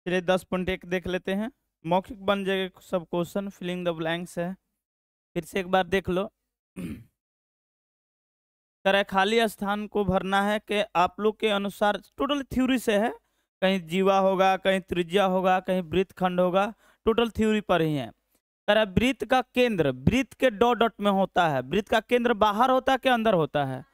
चलिए 10.1 देख लेते हैं। मौखिक बन जाएगा सब क्वेश्चन, फिलिंग द ब्लैंक्स है। फिर से एक बार देख लो। तरह खाली स्थान को भरना है कि आप लोग के अनुसार टोटल थ्योरी से है। कहीं जीवा होगा, कहीं त्रिज्या होगा, कहीं वृत्तखंड होगा, टोटल थ्योरी पर ही है। तरह वृत्त का केंद्र वृत्त के डॉट डॉट में होता है। वृत्त का केंद्र बाहर होता है कि अंदर होता है?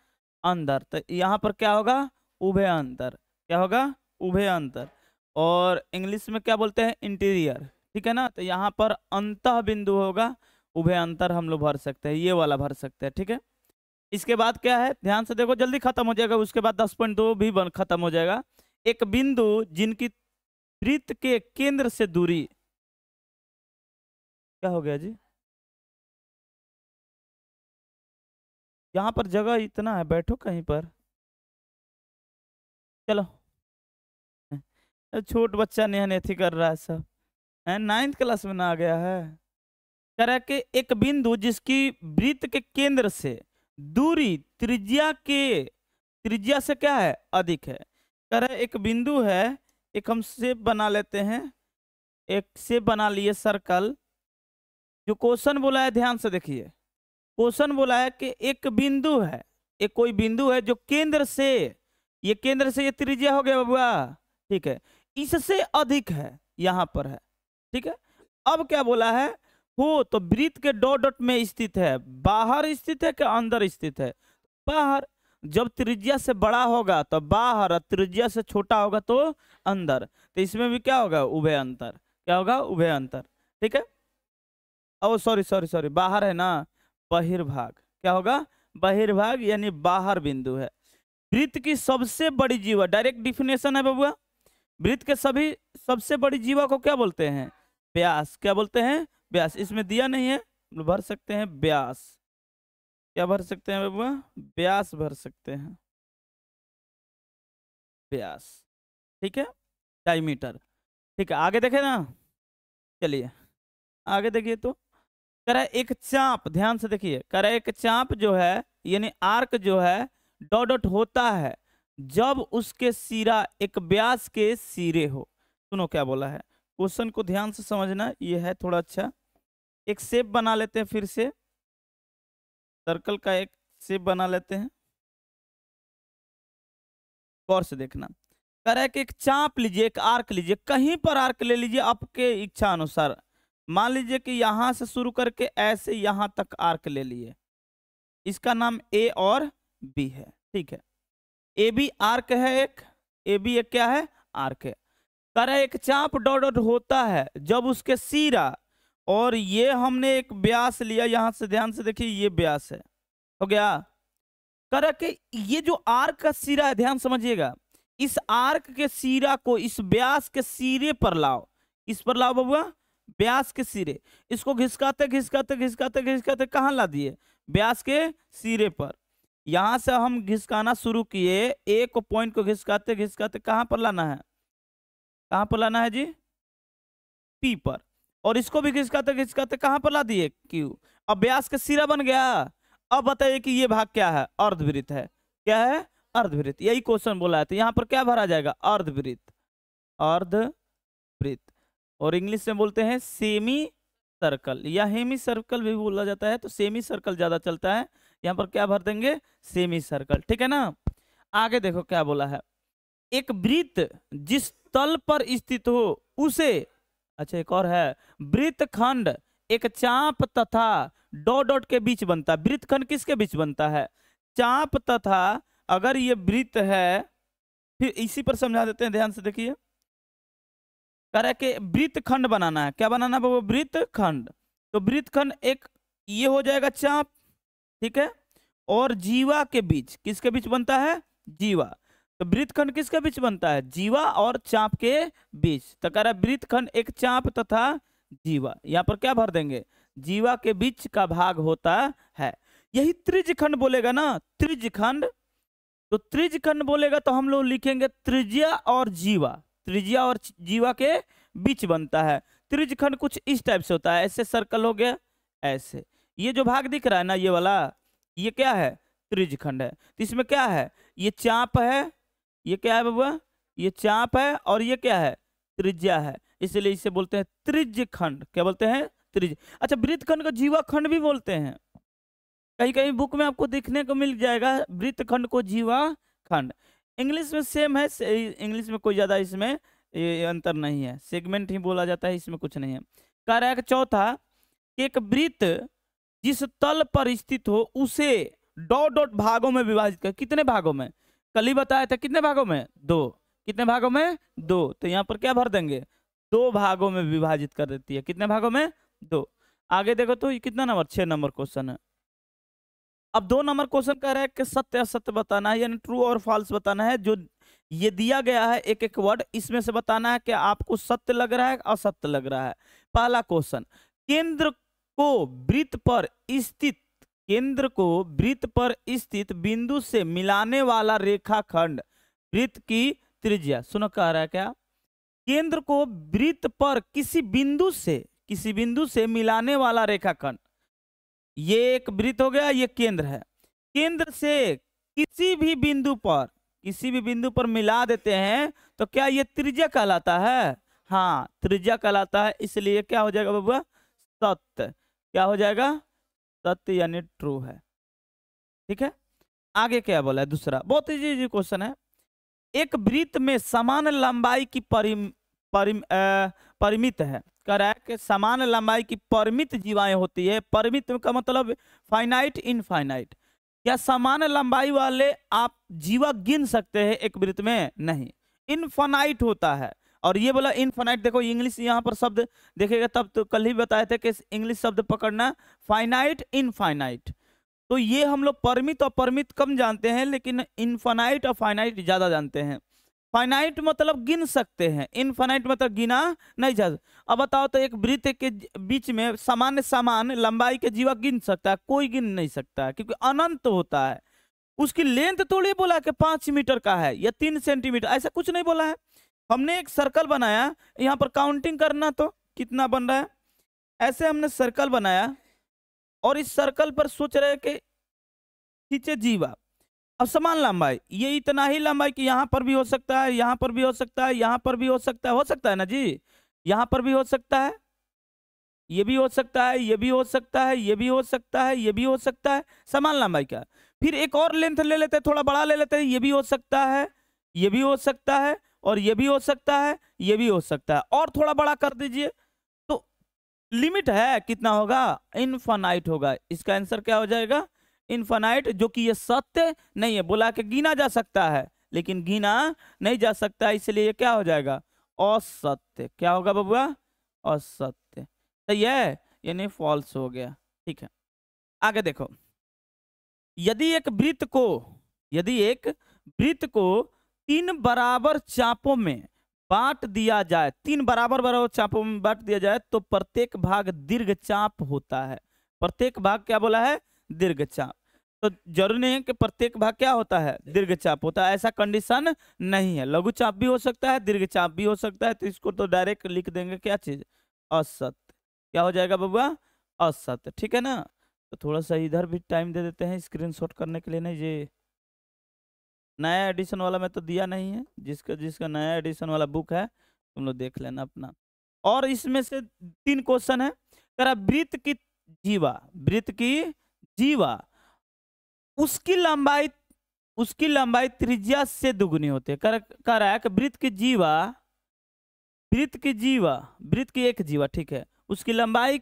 अंदर। तो यहाँ पर क्या होगा? उभय अंतर। क्या होगा? उभय अंतर। और इंग्लिश में क्या बोलते हैं? इंटीरियर। ठीक है ना? तो यहाँ पर अंतः बिंदु होगा, उभय अंतर हम लोग भर सकते हैं, ये वाला भर सकते हैं। ठीक है। इसके बाद क्या है, ध्यान से देखो, जल्दी खत्म हो जाएगा। उसके बाद 10.2 भी खत्म हो जाएगा। एक बिंदु जिनकी वृत्त के केंद्र से दूरी, क्या हो गया जी? यहाँ पर जगह इतना है, बैठो कहीं पर। चलो, छोट बच्चा नेहनेथी कर रहा है सब है, 9th क्लास में ना आ गया है। कह रहा है कि एक बिंदु जिसकी वृत्त के केंद्र से दूरी त्रिज्या से क्या है? अधिक है। कह रहा है एक बिंदु है, एक हम शेप बना लेते हैं। एक शेप बना लिए सर्कल। जो क्वेश्चन बोला है ध्यान से देखिए, क्वेश्चन बोला है कि एक बिंदु है, एक कोई बिंदु है जो केंद्र से, ये त्रिज्या हो गया बबुआ, ठीक है, इससे अधिक है, यहां पर है। ठीक है। अब क्या बोला है? हो तो वृत्त के डॉट डॉट में स्थित है, बाहर स्थित है कि अंदर स्थित है? बाहर। जब त्रिज्या से बड़ा होगा तो बाहर, और त्रिज्या से छोटा होगा तो अंदर। तो इसमें भी क्या होगा? उभय अंतर। क्या होगा? उभय अंतर। ठीक है। ओ सॉरी सॉरी सॉरी, बाहर है ना, बहिर्भाग। क्या होगा? बहिर्भाग, यानी बाहर बिंदु है। वृत्त की सबसे बड़ी जीवा, डायरेक्ट डिफिनेशन है बबुआ। वृत्त के सभी सबसे बड़ी जीवा को क्या बोलते हैं? व्यास। क्या बोलते हैं? व्यास। इसमें दिया नहीं है, भर सकते हैं व्यास। क्या भर सकते हैं बबुआ? व्यास भर सकते हैं, व्यास। ठीक है। डायमीटर। ठीक है, आगे देखे ना। चलिए आगे देखिए। तो कह रहा है एक चाप, ध्यान से देखिए, कह रहा है एक चाप जो है, यानी आर्क जो है, डॉट डॉट होता है जब उसके सिरा एक व्यास के सिरे हो। सुनो क्या बोला है, क्वेश्चन को ध्यान से समझना, ये है थोड़ा अच्छा। एक शेप बना लेते हैं, फिर से सर्कल का एक शेप बना लेते हैं, गौर से देखना। कह रहा है कि एक चाप लीजिए, एक आर्क लीजिए, कहीं पर आर्क ले लीजिए आपके इच्छा अनुसार। मान लीजिए कि यहां से शुरू करके ऐसे यहां तक आर्क ले लिए, इसका नाम ए और बी है। ठीक है। ए बी आर्क है एक, ए बी एक क्या है? आर्क है। कह रहा है एक चाप डॉट डॉट होता है जब उसके सिरा, और ये हमने एक व्यास लिया, यहां से ध्यान से देखिए, ये व्यास है, हो गया। कह रहा है कि ये जो आर्क का सिरा है, ध्यान समझिएगा, इस आर्क के सिरा को इस व्यास के सिरे पर लाओ। इस पर लाओ बबुआ, व्यास के सिरे। इसको घिसकाते घिसकाते घिसकाते घिसकाते कहाँ ला दिए? व्यास के सिरे पर। यहां से हम घिसकाना शुरू किए, एक पॉइंट को घिसकाते घिसकाते कहां पर लाना है? कहां पर लाना है जी? पी पर। और इसको भी घिसकाते घिसकाते कहां पर ला दिए? क्यू। अब व्यास का सिरा बन गया। अब बताइए कि ये भाग क्या है? अर्धवृत्त है। क्या है? अर्धवृत्त। यही क्वेश्चन बोला है, तो यहां पर क्या भरा जाएगा? अर्धवृत्त। अर्धवृत्त। और इंग्लिश में बोलते हैं सेमी सर्कल, या हेमी सर्कल भी बोला जाता है, तो सेमी सर्कल ज्यादा चलता है। यहाँ पर क्या भर देंगे? Semi circle. ठीक है ना। आगे देखो क्या बोला है, एक वृत्त जिस तल पर स्थित हो उसे, अच्छा एक और है, वृत्तखंड एक चाप तथा डॉट डॉट के बीच बनता है। वृत्तखंड किसके बीच बनता है? चाप तथा, अगर ये वृत्त है, फिर इसी पर समझा देते हैं, ध्यान से देखिए। कह रहा है कि वृत्तखंड बनाना है। क्या बनाना है? वृत्तखंड। तो वृत्तखंड एक ये हो जाएगा चाप, ठीक है, और जीवा के बीच, किसके बीच बनता है? जीवा। तो वृत्तखंड किसके बीच बनता है? जीवा और चाप के बीच। तो कह रहा है वृत्तखंड एक चाप तथा जीवा, यहाँ पर क्या भर देंगे? जीवा के बीच का भाग होता है। यही त्रिज्यखंड बोलेगा ना, त्रिज्यखंड। तो त्रिज्यखंड बोलेगा तो हम लोग लिखेंगे त्रिज्या और जीवा, त्रिज्या और जीवा के बीच बनता है। त्रिज्यखंड कुछ इस टाइप से होता है, ऐसे सर्कल हो गया, ऐसे। ये जो भाग दिख रहा है ना, ये वाला, ये क्या है? त्रिज्यखंड है। तो इसमें क्या है? ये चाप है, ये क्या है बबुआ? ये चाप है, और ये क्या है? त्रिज्या है, इसलिए इसे बोलते हैं त्रिज्य खंड। क्या बोलते हैं? त्रिज्य। अच्छा, वृत्त खंड को जीवा खंड भी बोलते हैं, कहीं कहीं बुक में आपको देखने को मिल जाएगा वृत्त खंड को जीवा खंड। इंग्लिश में सेम है, इंग्लिश में कोई ज्यादा इसमें ये अंतर नहीं है, सेगमेंट ही बोला जाता है, इसमें कुछ नहीं है। कार्य का चौथा, एक वृत्त जिस तल पर स्थित हो उसे डॉट डॉट भागों में विभाजित कर। कितने भागों में? कल ही बताया था, कितने भागों में? 2। कितने भागों में? 2। तो यहाँ पर क्या भर देंगे? 2 भागों में विभाजित कर देती है। कितने भागों में? 2। आगे देखो तो ये कितना नंबर? 6 नंबर क्वेश्चन है। अब 2 नंबर क्वेश्चन कह रहा है कि सत्य असत्य बताना है, यानी ट्रू और फॉल्स बताना है। जो ये दिया गया है एक एक वर्ड, इसमें से बताना है कि आपको सत्य लग रहा है असत्य लग रहा है। पहला क्वेश्चन, केंद्र को वृत्त पर स्थित, केंद्र को वृत्त पर स्थित बिंदु से मिलाने वाला रेखाखंड वृत्त की त्रिज्या। सुनो कह रहा है क्या? केंद्र को वृत्त पर किसी बिंदु से मिलाने वाला रेखाखंड, ये एक वृत्त हो गया, ये केंद्र है। केंद्र से किसी भी बिंदु पर मिला देते हैं तो क्या ये त्रिज्या कहलाता है? हाँ, त्रिज्या कहलाता है। इसलिए क्या हो जाएगा बाबा? सत्य। क्या हो जाएगा? सत्य यानी ट्रू है। ठीक है, आगे क्या बोला है? दूसरा बहुत इजी क्वेश्चन है। एक वृत्त में समान लंबाई की परिमित है। कह रहा है कि समान लंबाई की परिमित जीवाएं होती है। परिमित का मतलब फाइनाइट, इनफाइनाइट। क्या समान लंबाई वाले आप जीवा गिन सकते हैं एक वृत्त में? नहीं, इनफाइनाइट होता है। और ये बोला इनफाइनाइट, देखो इंग्लिश यहाँ पर शब्द देखेगा तब तो कल ही बताए थे कि इंग्लिश शब्द पकड़ना, फाइनाइट, इनफाइनाइट। तो ये हम लोग परिमित और परिमित कम जानते हैं, लेकिन इनफाइनाइट और फाइनाइट ज्यादा जानते हैं। फाइनाइट मतलब गिन सकते हैं, इनफाइनाइट मतलब गिना नहीं जा सकता। अब बताओ तो एक वृत्त के बीच में समान लंबाई के जीवा गिन सकता है? कोई गिन नहीं सकता है, क्योंकि अनंत होता है। उसकी लेंथ थोड़ी बोला कि 5 मीटर का है या 3 सेंटीमीटर, ऐसा कुछ नहीं बोला है। हमने एक सर्कल बनाया, यहाँ पर काउंटिंग करना तो कितना बन रहा है। ऐसे हमने सर्कल बनाया और इस सर्कल पर सोच रहे कि खींचे जीवा। अब समान लंबाई, ये इतना ही लंबाई कि यहाँ पर भी हो सकता है, यहाँ पर भी हो सकता है, यहाँ पर भी हो सकता है ना जी। यहाँ पर भी हो सकता है, ये भी हो सकता है, ये भी हो सकता है, ये भी हो सकता है, ये भी हो सकता है। समान लंबाई का फिर एक और लेंथ ले लेते हैं, थोड़ा बड़ा ले लेते हैं। ये भी हो सकता है, ये भी हो सकता है, और ये भी हो सकता है, ये भी हो सकता है, और थोड़ा बड़ा कर दीजिए। तो लिमिट है, कितना होगा? इनफाइनाइट होगा। इसका आंसर क्या हो जाएगा? इनफाइनाइट, जो कि ये सत्य नहीं है। बोला कि गिना जा सकता है, लेकिन गिना नहीं जा सकता, इसलिए ये क्या हो जाएगा? असत्य। क्या होगा बबुआ? असत्य। सही है, यानी फॉल्स हो गया। ठीक है, आगे देखो। यदि एक वृत्त को 3 बराबर चापों में बांट दिया जाए, 3 बराबर चापों में बांट दिया जाए, तो प्रत्येक भाग दीर्घ चाप होता है। प्रत्येक भाग क्या बोला है? दीर्घ चाप। तो जरूरी नहीं है कि प्रत्येक भाग क्या होता है? दीर्घ चाप होता है, ऐसा कंडीशन नहीं है। लघु चाप भी हो सकता है, दीर्घ चाप भी हो सकता है। तो इसको तो डायरेक्ट लिख देंगे क्या चीज? असत्य। क्या हो जाएगा बबुआ? असत्य। ठीक है ना। तो थोड़ा सा इधर भी टाइम दे देते हैं स्क्रीनशॉट करने के लिए। नहीं, ये नया एडिशन वाला में तो दिया नहीं है, जिसका नया एडिशन वाला बुक है तुम लोग देख लेना अपना। और इसमें से 3 क्वेश्चन है। वृत्त की जीवा उसकी लंबाई त्रिज्या से दुगुनी होती है। कह रहा है कि वृत्त की एक जीवा, ठीक है, उसकी लंबाई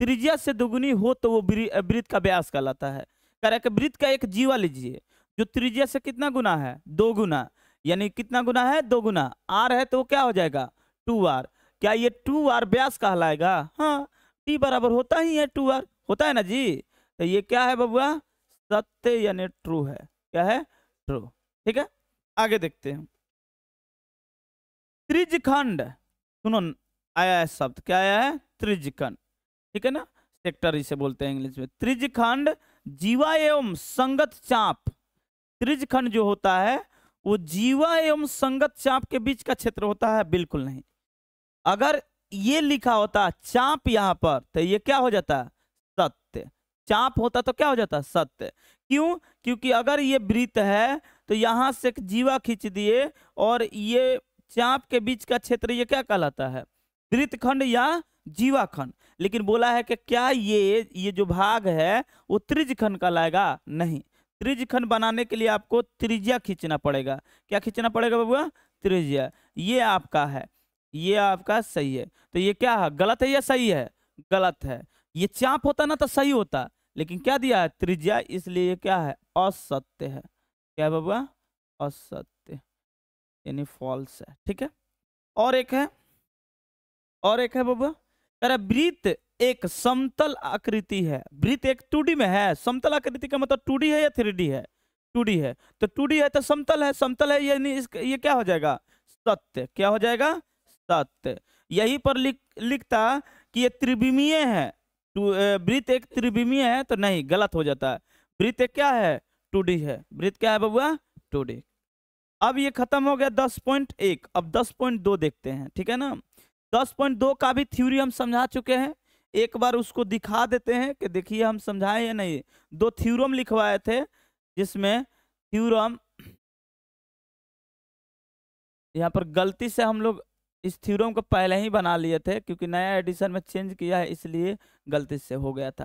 त्रिज्या से दुगुनी हो तो वो वृत्त का व्यास कहलाता है। कह रहा है कि वृत्त का एक जीवा लीजिए जो त्रिज्या से कितना गुना है? 2 गुना। यानी कितना गुना है? 2 गुना। आर है तो वो क्या हो जाएगा? 2r। क्या ये 2r व्यास कहलाएगा? हाँ, t बराबर होता ही है 2r, होता है ना जी। तो ये क्या है बबुआ? सत्य यानी ट्रू है। क्या है? ट्रू। ठीक है, आगे देखते हैं। त्रिज्यखंड, सुनो आया है शब्द, क्या आया है? त्रिज्यखंड। ठीक है ना, सेक्टर इसे बोलते हैं इंग्लिश में। त्रिज्यखंड जीवा एवं संगत चाप। त्रिज्यखंड जो होता है वो जीवा एवं संगत चाप के बीच का क्षेत्र होता है? बिल्कुल नहीं। अगर ये लिखा होता चाप यहाँ पर तो ये क्या हो जाता? सत्य। चाप होता तो क्या हो जाता? सत्य। क्यों? क्योंकि अगर ये वृत्त है तो यहां से एक जीवा खींच दिए और ये चाप के बीच का क्षेत्र ये क्या कहलाता है? वृत्तखंड या जीवाखंड। लेकिन बोला है कि क्या ये जो भाग है वो त्रिज्यखंड कहलाएगा? नहीं। त्रिज्यखंड बनाने के लिए आपको त्रिज्या खींचना पड़ेगा। क्या खींचना पड़ेगा बबुआ? त्रिज्या। ये आपका है, ये आपका सही है। तो ये क्या है, गलत है या सही है? गलत है। ये चाप होता ना तो सही होता, लेकिन क्या दिया है? त्रिज्या, इसलिए ये क्या है? असत्य है। क्या है बबुआ? असत्य, यानी फॉल्स है। ठीक है। और एक है, और एक है बबुआ, वृत्त एक समतल आकृति है। वृत्त एक 2D में है। समतल आकृति का मतलब 2D है या 3D है? 2D है। तो 2D है तो समतल है, समतल है, यानी ये क्या हो जाएगा? सत्य। क्या हो जाएगा? सत्य। यही पर लिखता कि ये त्रिविमीय है। वृत्त एक त्रिविमीय है तो नहीं, गलत हो जाता है। वृत्त एक क्या है? 2D है। वृत्त क्या है बबुआ? 2D। अब ये खत्म हो गया 10.1। अब 10.2 देखते हैं। ठीक है ना। 10.2 का भी थ्योरी हम समझा चुके हैं। एक बार उसको दिखा देते हैं कि देखिए हम समझाए या नहीं। 2 थ्योरम लिखवाए थे, जिसमें थ्योरम यहाँ पर गलती से हम लोग इस थ्योरम को पहले ही बना लिए थे, क्योंकि नया एडिशन में चेंज किया है, इसलिए गलती से हो गया था।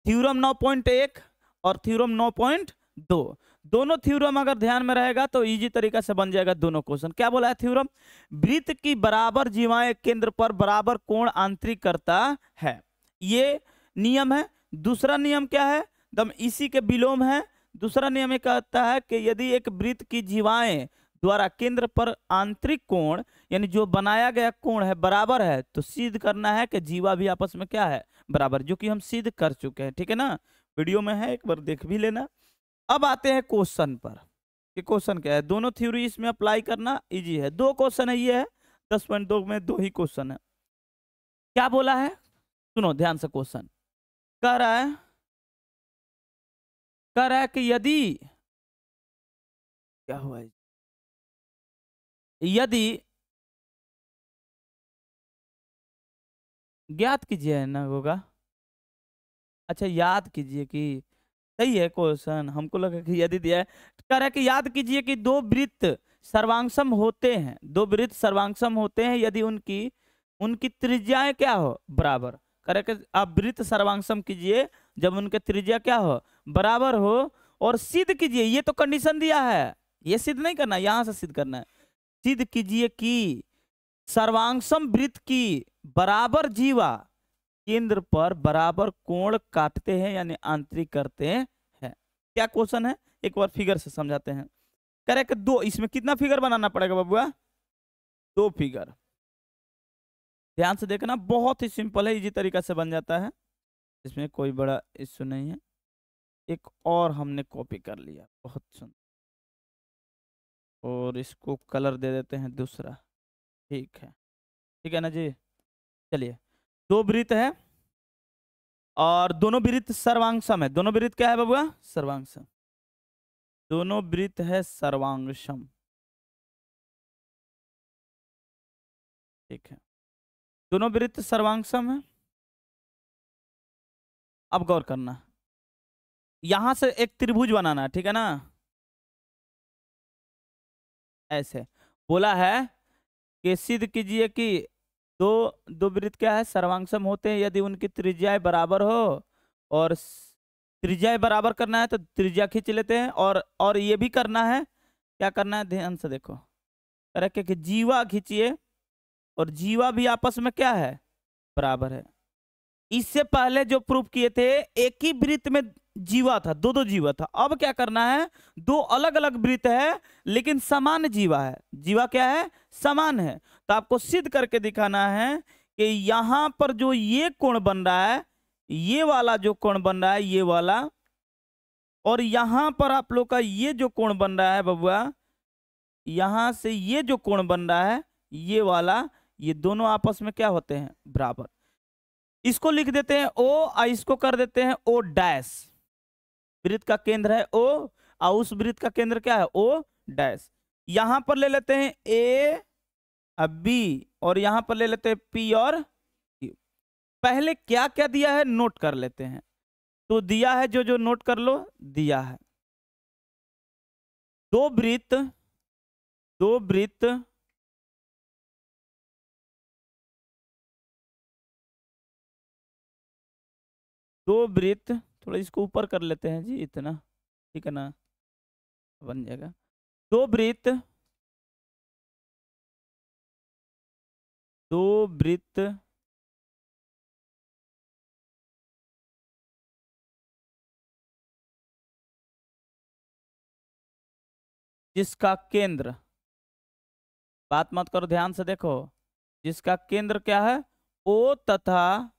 थ्योरम 9.1 और थ्योरम 9.2, दोनों थ्योरम अगर ध्यान में रहेगा तो इजी तरीका से बन जाएगा दोनों क्वेश्चन। क्या बोला है थ्योरम? वृत्त की बराबर जीवाएं केंद्र पर बराबर कोण आंतरिक करता है, ये नियम है। दूसरा नियम क्या है? दम इसी के विलोम है। दूसरा नियम ये कहता है कि यदि एक वृत्त की जीवाएं द्वारा केंद्र पर आंतरिक कोण, यानी जो बनाया गया कोण है, बराबर है, तो सिद्ध करना है कि जीवा भी आपस में क्या है? बराबर, जो कि हम सिद्ध कर चुके हैं। ठीक है ना। वीडियो में है, एक बार देख भी लेना। अब आते हैं क्वेश्चन पर कि क्वेश्चन क्या है। दोनों थ्योरी इसमें अप्लाई करना इजी है। 2 क्वेश्चन है, ये है 10.2 में 2 ही क्वेश्चन है। क्या बोला है? सुनो ध्यान से। क्वेश्चन कह रहा है कि यदि क्या हुआ है, यदि ज्ञात कीजिए है ना होगा। अच्छा याद कीजिए कि सही है क्वेश्चन, हमको लगा कि यदि दिया है। कह रहा है कि याद कीजिए कि 2 वृत्त सर्वांगसम होते हैं। 2 वृत्त सर्वांगसम होते हैं यदि उनकी त्रिज्याएं क्या हो? बराबर। कह रहा है कि आप वृत्त सर्वांगसम कीजिए जब उनके त्रिज्या क्या हो? बराबर हो। और सिद्ध कीजिए, ये तो कंडीशन दिया है, ये सिद्ध नहीं करना, यहां से सिद्ध करना है। सिद्ध कीजिए कि सर्वांगसम वृत्त की बराबर जीवा केंद्र पर बराबर कोण काटते हैं, यानी आंतरिक करते हैं। क्या क्वेश्चन है, एक बार फिगर से समझाते हैं। कह रहे कि 2, इसमें कितना फिगर बनाना पड़ेगा बबुआ? 2 फिगर। ध्यान से देखना, बहुत ही सिंपल है, इजी तरीका से बन जाता है, इसमें कोई बड़ा इश्यू नहीं है। एक और हमने कॉपी कर लिया, बहुत सुंदर, और इसको कलर दे देते हैं दूसरा। ठीक है ना जी। चलिए, 2 वृत्त है और दोनों वृत्त सर्वांगसम है। दोनों वृत्त क्या है बबुआ? सर्वांगसम। दोनों वृत्त है सर्वांगसम। ठीक है, दोनों वृत्त सर्वांगसम है। अब गौर करना, यहां से एक त्रिभुज बनाना है। ठीक है ना। ऐसे बोला है कि सिद्ध कीजिए कि दो वृत्त क्या है? सर्वांगसम होते हैं यदि उनकी त्रिज्याएं बराबर हो। और त्रिज्याएं बराबर करना है तो त्रिज्या खींच लेते हैं, और ये भी करना है। क्या करना है? ध्यान से देखो, कह रहे कि जीवा खींचिए, और जीवा भी आपस में क्या है? बराबर है। इससे पहले जो प्रूफ किए थे, एक ही वृत्त में जीवा था, 2 जीवा था। अब क्या करना है? 2 अलग अलग वृत्त है लेकिन समान जीवा है। जीवा क्या है? समान है। तो आपको सिद्ध करके दिखाना है कि यहां पर जो ये कोण बन रहा है, ये वाला जो कोण बन रहा है, ये वाला, और यहां पर आप लोग का ये जो कोण बन रहा है बबुआ, यहां से ये जो कोण बन रहा है, ये वाला, ये दोनों आपस में क्या होते हैं? बराबर। इसको लिख देते हैं O, और इसको कर देते हैं O डैश। वृत्त का केंद्र है O, और उस वृत्त का केंद्र क्या है? O dash. यहां पर ले लेते हैं A और B, और यहां पर ले लेते हैं P और Q। पहले क्या क्या दिया है नोट कर लेते हैं। तो दिया है, जो जो नोट कर लो, दिया है 2 वृत्त दो वृत्त, थोड़ा इसको ऊपर कर लेते हैं जी, इतना ठीक है ना, बन जाएगा। दो वृत्त, दो वृत्त जिसका केंद्र, बात मत करो, ध्यान से देखो, जिसका केंद्र क्या है, ओ तथा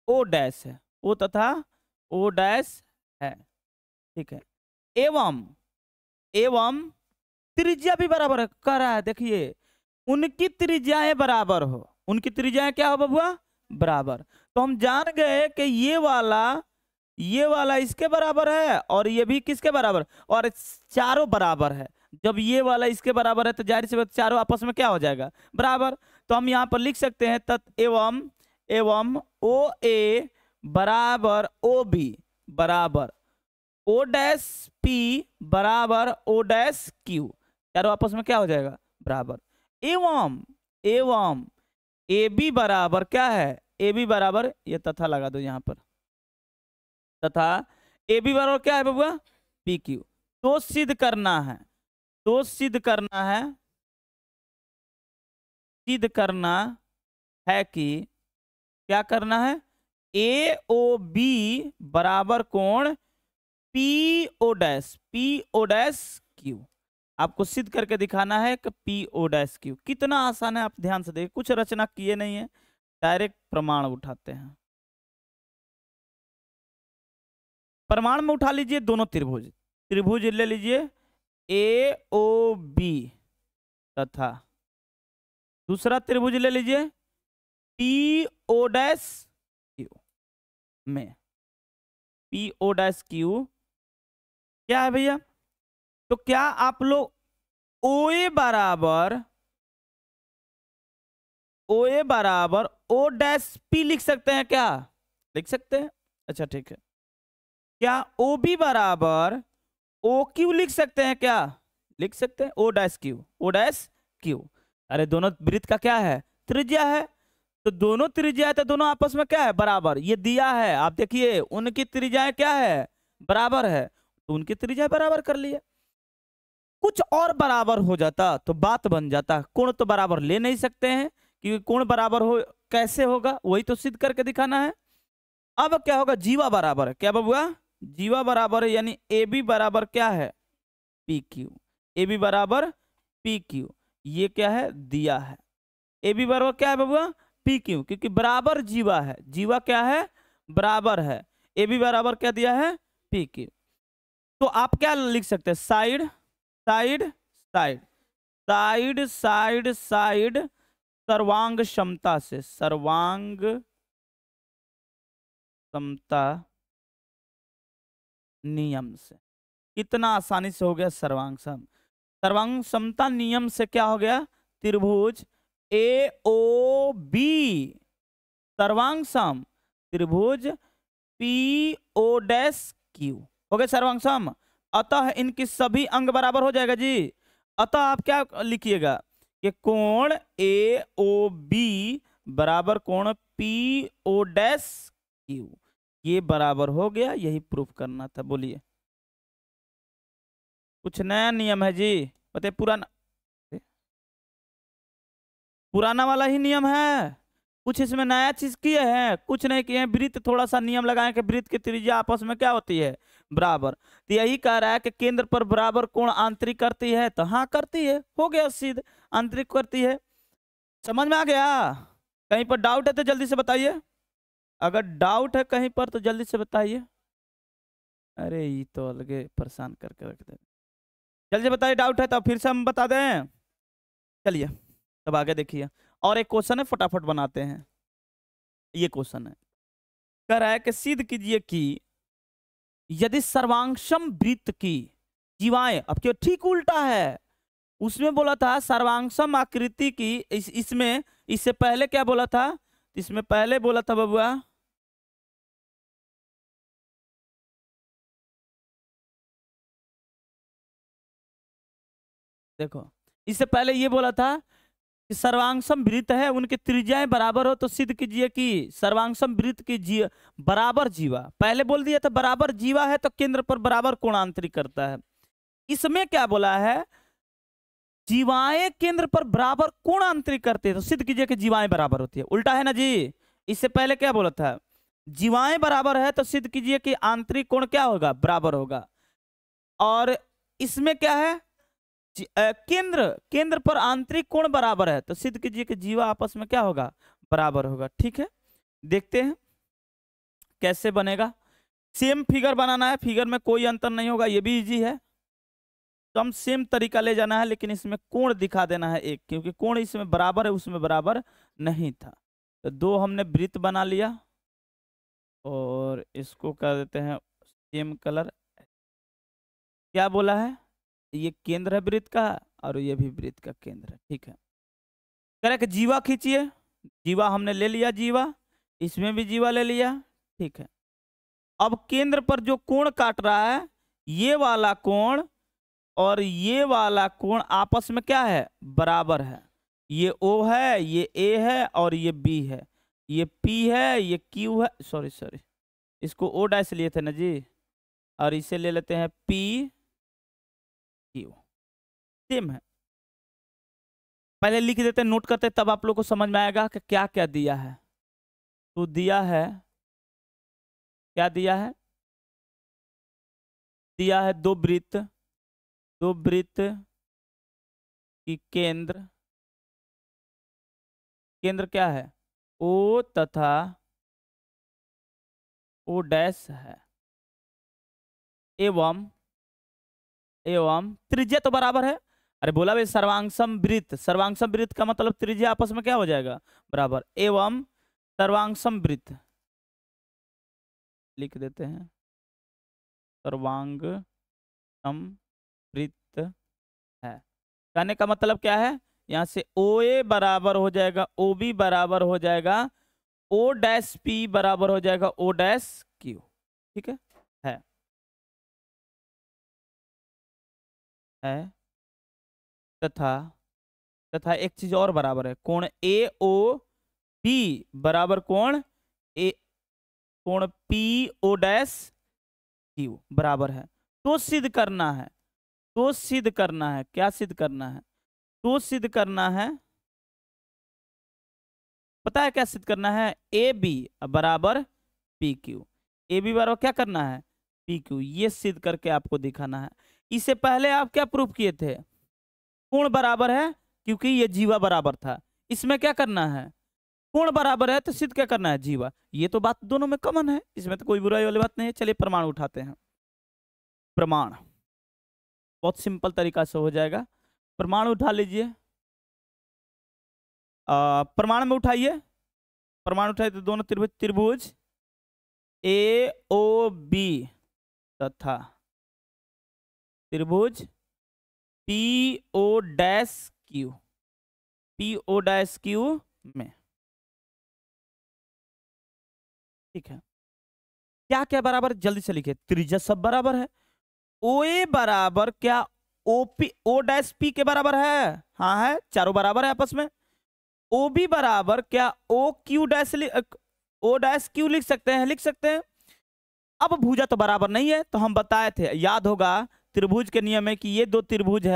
ओ डैश है, ओ तथा ओ डैश है, ठीक है। एवं, एवं त्रिज्या भी बराबर है, कह रहा है देखिए, उनकी त्रिज्याएं बराबर हो, उनकी त्रिज्याएं क्या हो बबुआ, बराबर। तो हम जान गए कि ये वाला इसके बराबर है और ये भी किसके बराबर, और चारों बराबर है। जब ये वाला इसके बराबर है तो जाहिर सी बात चारों आपस में क्या हो जाएगा, बराबर। तो हम यहाँ पर लिख सकते हैं तत् एवं, एवं ओ ए बराबर ओ बी बराबर ओ डैश पी बराबर ओ डैश क्यू, चारों आपस में क्या हो जाएगा, बराबर। एवं, एवं ए बी बराबर क्या है, ए बी बराबर, ये तथा लगा दो यहाँ पर, तथा ए बी बराबर क्या है बबुआ, पी क्यू। तो सिद्ध करना है, तो सिद्ध करना है, सिद्ध करना है कि क्या करना है, ए ओ बी बराबर कोण P O dash, P O dash Q. आपको सिद्ध करके दिखाना है कि पी ओ डैश क्यू। कितना आसान है, आप ध्यान से देखिए, कुछ रचना किए नहीं है, डायरेक्ट प्रमाण उठाते हैं। प्रमाण में उठा लीजिए दोनों त्रिभुज, त्रिभुज ले लीजिए ए ओ बी तथा दूसरा त्रिभुज ले लीजिए पी ओ डैश क्यू में, पी ओ डैश क्यू क्या है भैया, तो क्या आप लोग ओ ए बराबर, ओ ए बराबर ओ डैश पी लिख सकते हैं क्या, लिख सकते हैं, अच्छा ठीक है। क्या ओ बी बराबर ओ क्यू लिख सकते हैं क्या, लिख सकते हैं, O dash Q, O dash Q. अरे दोनों वृत्त का क्या है, त्रिज्या है, तो दोनों त्रिज्या है तो दोनों आपस में क्या है, बराबर। ये दिया है, आप देखिए उनकी त्रिज्याएं क्या है, बराबर है, तो उनकी त्रिज्या बराबर कर लिए। कुछ और बराबर हो जाता तो बात बन जाता, कोण तो बराबर ले नहीं सकते हैं, क्योंकि कोण बराबर हो कैसे होगा, वही तो सिद्ध करके दिखाना है। अब क्या होगा, जीवा बराबर है क्या बबुआ, जीवा बराबर है, यानी ए बी बराबर क्या है, पी क्यू, ए बी बराबर पी क्यू, ये क्या है, दिया है। ए बी बराबर क्या है बबुआ, पी क्यू, क्योंकि बराबर जीवा है, जीवा क्या है, बराबर है। ए बी बराबर क्या दिया है, पी क्यू। तो आप क्या लिख सकते हैं, side side side, side side side सर्वांग क्षमता से, सर्वांग समता नियम से। कितना आसानी से हो गया सर्वांग सम, सर्वांग समता नियम से क्या हो गया, त्रिभुज ए ओ बी सर्वांग सम त्रिभुज पी ओ डैश क्यू हो गए सर्वांग सम। अतः इनकी सभी अंग बराबर हो जाएगा जी। अतः आप क्या लिखिएगा कि कोण ए ओ बी बराबर कोण पी ओ डैश क्यू, ये बराबर हो गया, यही प्रूफ करना था। बोलिए, कुछ नया नियम है जी, बताइए। पुराना, पुराना वाला ही नियम है, कुछ इसमें नया चीज किए हैं, कुछ नहीं किए हैं। वृत्त थोड़ा सा नियम लगाए कि वृत्त की त्रिज्या आपस में क्या होती है, बराबर। तो यही कह रहा है कि केंद्र पर बराबर कोण आंतरिक करती है, तो हाँ करती है, हो गया सिद्ध, आंतरिक करती है। समझ में आ गया, कहीं पर डाउट है तो जल्दी से बताइए, अगर डाउट है कहीं पर तो जल्दी से बताइए। अरे ये तो अलगे परेशान करके रख दे, जल्दी से बताइए, डाउट है तो फिर से हम बता दें। चलिए तब आगे देखिए, और एक क्वेश्चन है, फटाफट बनाते हैं। ये क्वेश्चन है, कह रहा है कि सिद्ध कीजिए कि यदि सर्वांगसम वृत्त की जीवाएं, अब क्यों ठीक उल्टा है, उसमें बोला था सर्वांगसम आकृति की, इसमें इससे पहले क्या बोला था, इसमें पहले बोला था बबुआ, देखो इससे पहले ये बोला था कि सर्वांगसम वृत्त है, उनकी त्रिज्याएं बराबर हो तो सिद्ध कीजिए कि सर्वांगसम वृत्त की बराबर जीवा। पहले बोल दिया था बराबर जीवा है तो केंद्र पर बराबर कोणांतरित करता है। इसमें क्या बोला है, जीवाएं केंद्र पर बराबर कोणांतरित करते हैं तो सिद्ध कीजिए कि जीवाएं बराबर होती है। उल्टा है ना जी। इससे पहले क्या बोला था, जीवाएं बराबर है तो सिद्ध कीजिए कि आंतरिक कोण क्या होगा, बराबर होगा। और इसमें क्या है, केंद्र पर आंतरिक कोण बराबर है तो सिद्ध कीजिए कि जीवा आपस में क्या होगा, बराबर होगा। ठीक है, देखते हैं कैसे बनेगा। सेम फिगर बनाना है, फिगर में कोई अंतर नहीं होगा, ये भी इजी है। तो हम सेम तरीका ले जाना है, लेकिन इसमें कोण दिखा देना है एक, क्योंकि कोण इसमें बराबर है उसमें बराबर नहीं था। तो दो हमने वृत्त बना लिया और इसको कर देते हैं सेम कलर। क्या बोला है, ये केंद्र है वृत्त का और ये भी वृत्त का केंद्र है। ठीक है, कह रहे कि जीवा खींचिए, जीवा हमने ले लिया, जीवा इसमें भी जीवा ले लिया। ठीक है, अब केंद्र पर जो कोण काट रहा है, ये वाला कोण और ये वाला कोण आपस में क्या है, बराबर है। ये O है, ये A है और ये B है, ये P है, ये Q है, सॉरी इसको O डैश लिए थे ना जी, और इसे ले लेते हैं P Q। सेम है, पहले लिख देते हैं, नोट करते, तब आप लोग को समझ में आएगा कि क्या क्या दिया है। तो दिया है, क्या दिया है, दिया है दो वृत्त की केंद्र क्या है, O तथा O डैश है, एवं त्रिज्या तो बराबर है। अरे बोला भाई सर्वांगसम वृत्त का मतलब त्रिज्या आपस में क्या हो जाएगा, बराबर। एवं सर्वांगसम वृत्त लिख देते हैं, सर्वांगसम वृत्त है। कहने का मतलब क्या है, यहां से OA बराबर हो जाएगा OB बराबर हो जाएगा O डैश P बराबर हो जाएगा O डैश Q। ठीक है तथा एक चीज और बराबर है, कोण AOB बराबर कोण PO डैश Q बराबर है। तो सिद्ध करना है, क्या सिद्ध करना है, तो सिद्ध करना है, पता है क्या सिद्ध करना है, AB बराबर PQ, AB बराबर क्या करना है, PQ, ये सिद्ध करके आपको दिखाना है। इससे पहले आप क्या प्रूफ किए थे, कोण बराबर है क्योंकि ये जीवा बराबर था। इसमें क्या करना है, कोण बराबर है तो सिद्ध क्या करना है, जीवा। ये तो बात दोनों में कॉमन है, इसमें तो कोई बुराई वाली बात नहीं है। चलिए प्रमाण उठाते हैं। प्रमाण बहुत सिंपल तरीका से हो जाएगा, प्रमाण उठा लीजिए। प्रमाण में उठाइए, प्रमाण उठाइए तो दोनों त्रिभुज AOB तथा त्रिभुज PO डैश Q में। ठीक है, क्या क्या बराबर, जल्दी से लिखिए, त्रिज्या सब बराबर है। OA बराबर क्या O डैश P के बराबर है, हाँ है, चारों बराबर है आपस में। OB बराबर क्या O डैश Q लिख सकते हैं। अब भुजा तो बराबर नहीं है, तो हम बताए थे, याद होगा त्रिभुज के नियम में कि ये दो त्रिभुज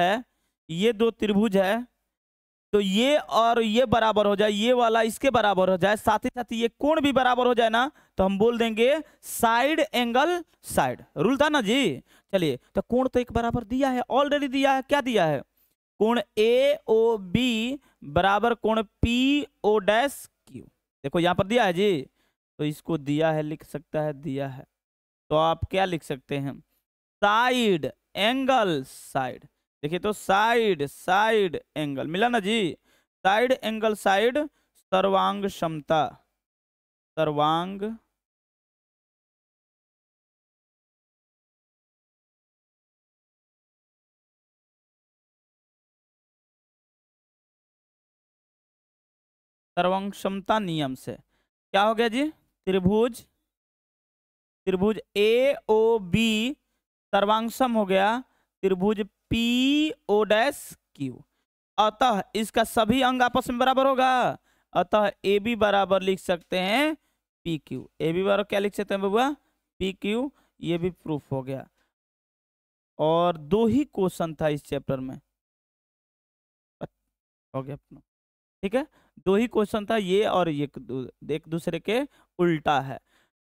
है, तो ये और ये बराबर हो जाए, ये वाला इसके बराबर हो जाए, साथ ही साथ ये कोण भी बराबर हो जाए ना, तो हम बोल देंगे साइड एंगल साइड, रूल था ना जी। चलिए, तो कोण तो एक बराबर दिया है, ऑलरेडी दिया है, क्या दिया है, कोण AOB बराबर कोण PO डैश Q। देखो यहां पर दिया है जी, तो इसको दिया है, लिख सकता है दिया है, तो आप क्या लिख सकते हैं, साइड एंगल साइड। देखिए तो साइड एंगल मिला ना जी, साइड एंगल साइड सर्वांग क्षमता, सर्वांग क्षमता नियम से क्या हो गया जी, त्रिभुज AOB सर्वांगसम हो गया त्रिभुज PO डैश Q। अतः इसका सभी अंग आपस में बराबर होगा, अतः ए बी बराबर लिख सकते हैं पी क्यू। ए बी बराबर क्या लिख सकते हैं बबुआ, पी क्यू। ये भी प्रूफ हो गया। और 2 ही क्वेश्चन था इस चैप्टर में, हो गया अपना। ठीक है, 2 ही क्वेश्चन था, ये और ये एक दूसरे के उल्टा है।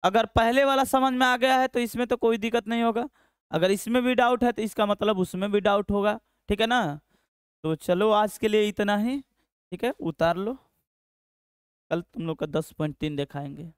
अगर पहले वाला समझ में आ गया है तो इसमें तो कोई दिक्कत नहीं होगा, अगर इसमें भी डाउट है तो इसका मतलब उसमें भी डाउट होगा। ठीक है ना। तो चलो आज के लिए इतना ही। ठीक है, उतार लो, कल तुम लोग का 10.3 दिखाएंगे।